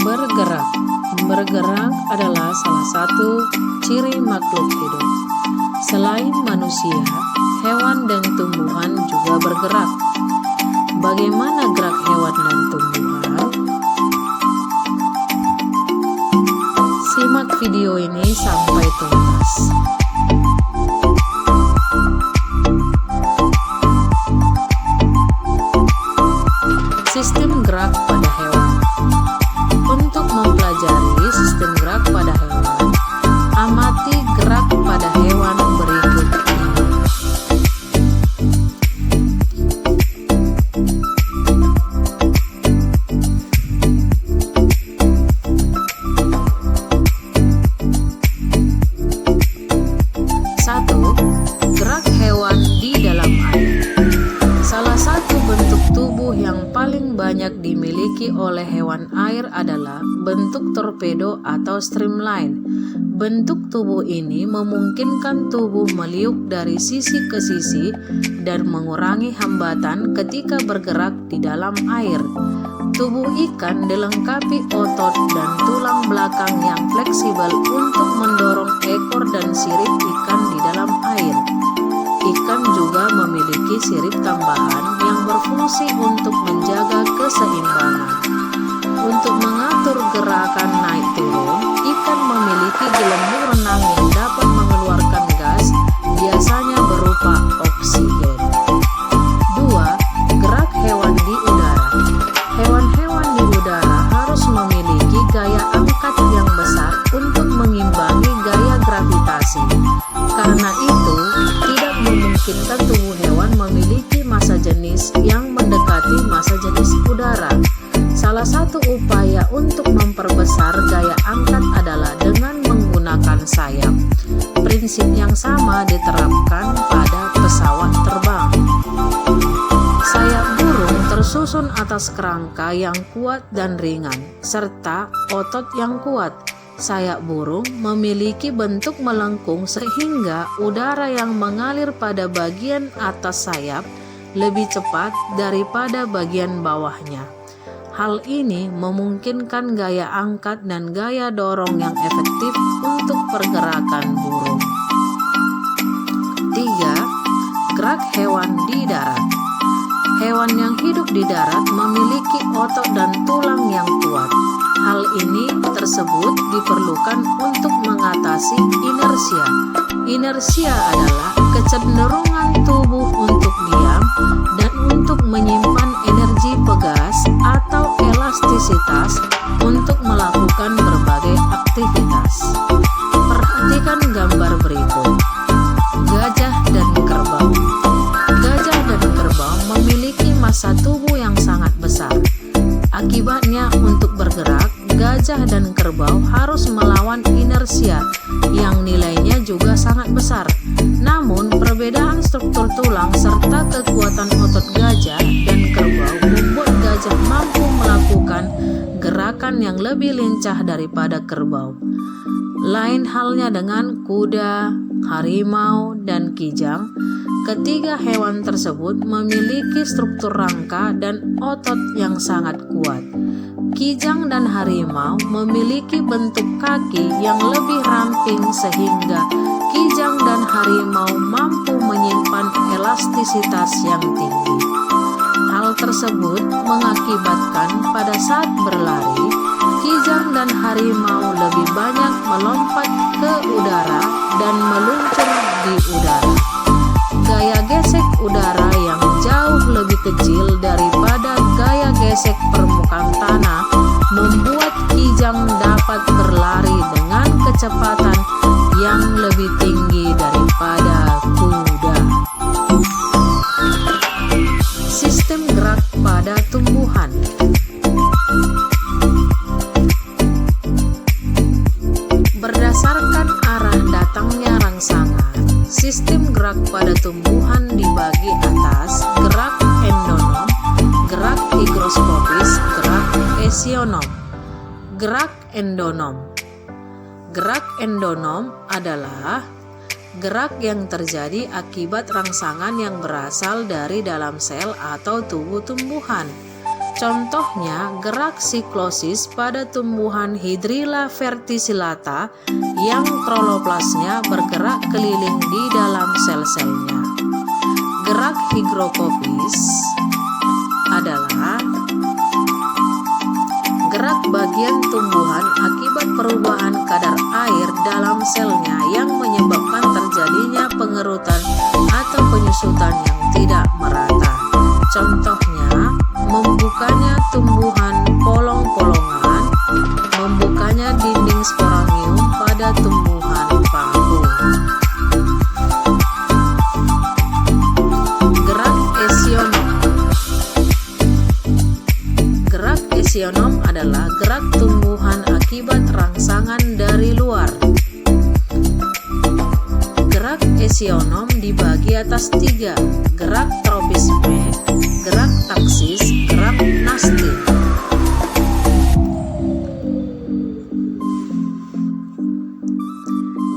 Bergerak. Bergerak adalah salah satu ciri makhluk hidup. Selain manusia, hewan dan tumbuhan juga bergerak. Bagaimana gerak hewan dan tumbuhan? Simak video ini sampai tuntas. Sistem gerak pada hewan. Untuk mempelajari sistem gerak pada hewan, amati gerak pada hewan berikut ini. Satu, gerak hewan di dalam air. Salah satu bentuk tubuh yang paling banyak dimiliki oleh hewan air adalah bentuk torpedo atau streamline. Bentuk tubuh ini memungkinkan tubuh meliuk dari sisi ke sisi dan mengurangi hambatan ketika bergerak di dalam air. Tubuh ikan dilengkapi otot dan tulang belakang yang fleksibel untuk mendorong ekor dan sirip ikan di dalam air. Ikan juga memiliki sirip tambahan yang berfungsi untuk menjaga keseimbangan. Untuk mengatur gerakan naik turun, ikan memiliki gelembung renang yang dapat mengeluarkan gas, biasanya berupa oksigen. 2. Gerak hewan di udara. Hewan-hewan di udara harus memiliki gaya angkat yang besar untuk mengimbangi gaya gravitasi. Karena itu, tidak memungkinkan tubuh hewan memiliki massa jenis yang mendekati massa jenis udara. Salah satu upaya untuk memperbesar gaya angkat adalah dengan menggunakan sayap. Prinsip yang sama diterapkan pada pesawat terbang. Sayap burung tersusun atas kerangka yang kuat dan ringan, serta otot yang kuat. Sayap burung memiliki bentuk melengkung sehingga udara yang mengalir pada bagian atas sayap lebih cepat daripada bagian bawahnya. Hal ini memungkinkan gaya angkat dan gaya dorong yang efektif untuk pergerakan burung. 3. Gerak hewan di darat. Hewan yang hidup di darat memiliki otot dan tulang yang kuat. Hal ini tersebut diperlukan untuk mengatasi inersia. Inersia adalah kecenderungan tubuh untuk diam dan untuk menyimpan energi pegas atau elastisitas untuk melakukan berbagai aktivitas. Perhatikan gambar berikut. Gajah dan kerbau. Gajah dan kerbau memiliki massa tubuh yang sangat besar. Akibatnya, untuk bergerak, gajah dan kerbau harus melawan inersia yang nilainya juga sangat besar. Namun, perbedaan struktur tulang serta kekuatan otot gajah dan kerbau membuat gajah mampu melakukan gerakan yang lebih lincah daripada kerbau. Lain halnya dengan kuda, harimau, dan kijang. Ketiga hewan tersebut memiliki struktur rangka dan otot yang sangat kuat. Kijang dan harimau memiliki bentuk kaki yang lebih ramping sehingga kijang dan harimau mampu menyimpan elastisitas yang tinggi. Hal tersebut mengakibatkan pada saat berlari, kijang dan harimau lebih banyak melompat ke udara dan meluncur di udara. Gaya gesek udara yang jauh lebih kecil daripada gaya gesek permukaan tanah membuat kijang dapat berlari dengan kecepatan yang lebih tinggi daripada kuda. Sistem gerak pada tumbuhan. Berdasarkan arah datangnya rangsangan, sistem gerak pada tumbuhan dibagi atas gerak endonom, gerak higroskopis, gerak esionom. Gerak endonom. Gerak endonom adalah gerak yang terjadi akibat rangsangan yang berasal dari dalam sel atau tubuh tumbuhan. Contohnya gerak siklosis pada tumbuhan Hydrilla verticillata yang kloroplasnya bergerak keliling di dalam sel-selnya. Gerak hygroscopis adalah gerak bagian tumbuhan akibat perubahan kadar air dalam selnya yang menyebabkan terjadinya pengerutan atau penyusutan yang tidak merata. Contohnya, membukanya tumbuhan polong-polongan, membukanya dinding sporangium pada tumbuhan paku. Gerak esionom. Gerak esionom adalah gerak tumbuhan akibat rangsangan dari luar. Gerak esionom dibagi atas 3, gerak tropisme, gerak taksis, gerak nasti.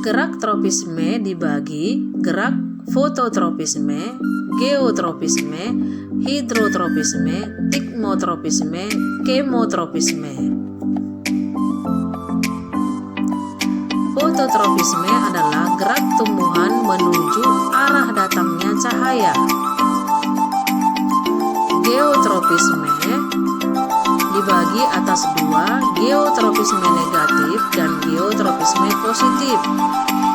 Gerak tropisme dibagi gerak fototropisme, geotropisme, hidrotropisme, tikmotropisme, kemotropisme. Fototropisme adalah gerak tumbuhan menuju arah datangnya cahaya. Geotropisme dibagi atas 2, geotropisme negatif dan geotropisme positif.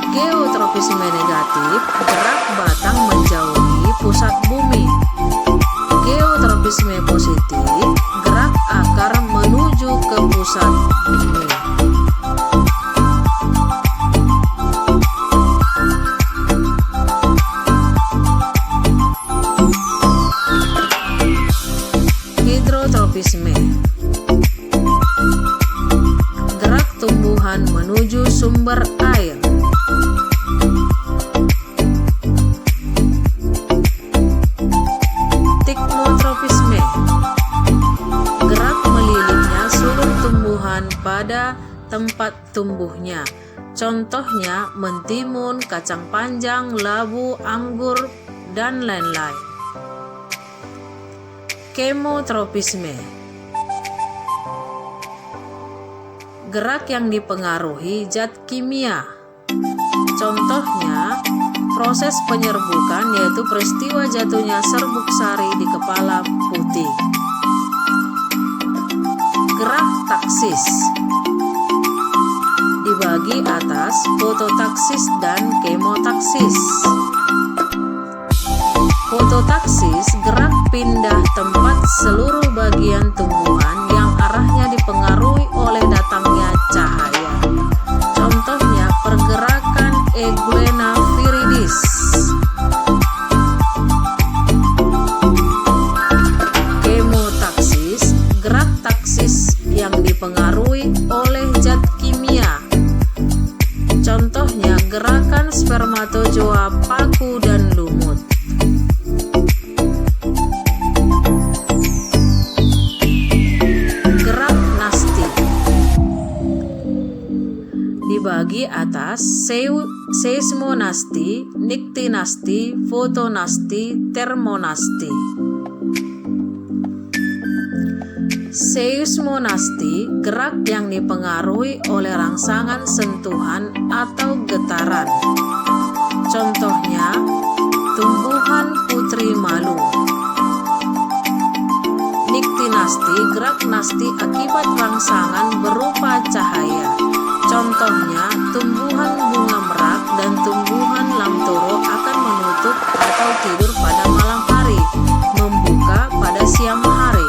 Geotropisme negatif, gerak batang menjauhi pusat bumi. Geotropisme positif, gerak akar menuju ke pusat bumi. Hidrotropisme, gerak tumbuhan menuju sumber air. Tikmotropisme, gerak melilitnya sulur tumbuhan pada tempat tumbuhnya. Contohnya mentimun, kacang panjang, labu, anggur, dan lain-lain. Kemotropisme, gerak yang dipengaruhi zat kimia. Contohnya proses penyerbukan, yaitu peristiwa jatuhnya serbuk sari di kepala putih. Gerak taksis dibagi atas fototaksis dan kemotaksis. Fototaksis, gerak pindah tempat seluruh bagian tumbuhan yang arahnya dipengaruhi oleh datangnya cahaya. Contohnya pergerakan Euglena viridis. Kemotaksis, gerak taksis yang dipengaruhi oleh zat kimia. Contohnya gerakan spermatozoa, paku, dan lumut. Dibagi atas seismonasti, niktinasti, fotonasti, termonasti. Seismonasti, gerak yang dipengaruhi oleh rangsangan sentuhan atau getaran. Contohnya tumbuhan putri malu. Niktinasti, gerak nasti akibat rangsangan berupa cahaya. Contohnya, tumbuhan bunga merak dan tumbuhan lamtoro akan menutup atau tidur pada malam hari, membuka pada siang hari.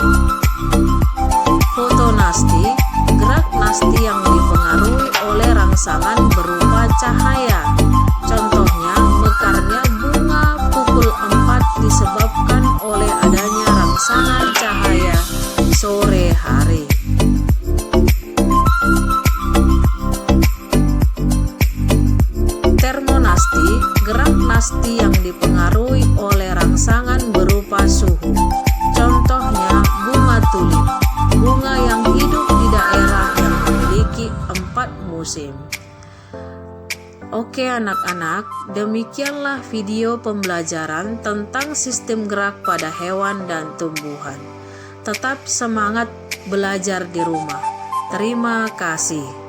Fotonasti, gerak nasti yang dipengaruhi oleh rangsangan berupa cahaya. Contohnya, mekarnya bunga pukul 4 disebabkan oleh adanya rangsangan cahaya sore hari. Termonasti, gerak nasti yang dipengaruhi oleh rangsangan berupa suhu. Contohnya bunga tulip, bunga yang hidup di daerah yang memiliki 4 musim. Oke anak-anak, demikianlah video pembelajaran tentang sistem gerak pada hewan dan tumbuhan. tetap semangat belajar di rumah. Terima kasih.